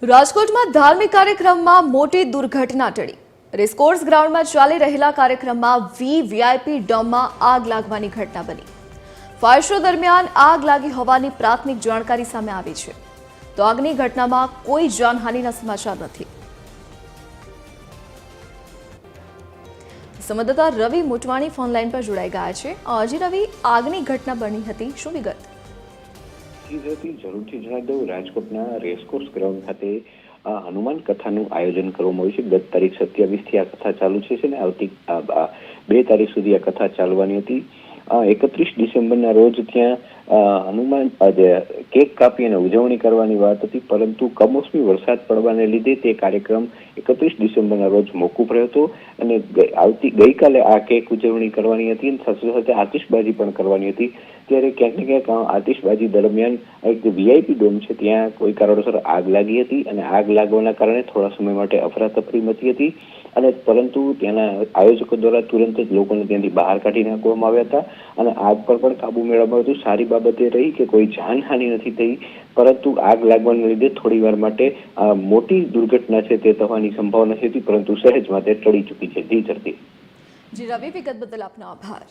રાજકોટમાં ધાર્મિક કાર્યક્રમમાં મોટી દુર્ઘટના ટળી। રેસકોર્સ ગ્રાઉન્ડમાં ચાલી રહેલા કાર્યક્રમમાં વીઆઈપી ડોમમાં આગ લાગવાની ઘટના બની। ફાયર શો દરમિયાન આગ લાગી હોવાની પ્રાથમિક જાણકારી સામે આવી છે, તો આગની ઘટનામાં કોઈ જાનહાનિના સમાચાર નથી। સંવાદદાતા રવિ મોટવાણી ફોન લાઈન પર જોડાઈ ગયા છે। જી રવિ, આગની ઘટના બની હતી, શું વિગત? જરૂરથી જણાવી દઉં, રાજકોટના રેસકોર્સ ગ્રાઉન્ડ ખાતે હનુમાન કથાનું આયોજન કરવામાં આવ્યું છે। ગત તારીખ 27 થી આ કથા ચાલુ છે અને આવતી 2 તારીખ સુધી આ કથા ચાલવાની હતી। 31 ડિસેમ્બરના રોજ ત્યાં હનુમાન કેક કાપી અને ઉજવણી કરવાની વાત હતી, પરંતુ કમોસમી વરસાદ પડવાને લીધે તે કાર્યક્રમ 31 ડિસેમ્બરના રોજ મોકૂફ રહ્યો હતો અને ગઈકાલે આ કેક ઉજવણી કરવાની હતી અને સાથે સાથે આતિશબાજી પણ કરવાની હતી। ત્યારે ક્યાંક ને ક્યાંક આતિશબાજી દરમિયાન એક વીઆઈપી ડોમ છે ત્યાં કોઈ કારણોસર આગ લાગી હતી અને આગ લાગવાના કારણે થોડા સમય માટે અફરાતફરી મચી હતી અને પરંતુ ત્યાંના આયોજકો દ્વારા તુરંત જ લોકોને ત્યાંથી બહાર કાઢી નાખવામાં આવ્યા હતા અને આગ પર પણ કાબુ મેળવવામાં આવ્યો। સારી બાબત એ રહી કે કોઈ જાનહાનિ નથી થઈ, પરંતુ આગ લાગવાને લીધે થોડી વાર માટે મોટી દુર્ઘટના છે તે થવાની સંભાવના હતી, પરંતુ સહેજમાં તે ટળી ચૂકી છે। જી રવિ, વિગત બદલ આપનો આભાર।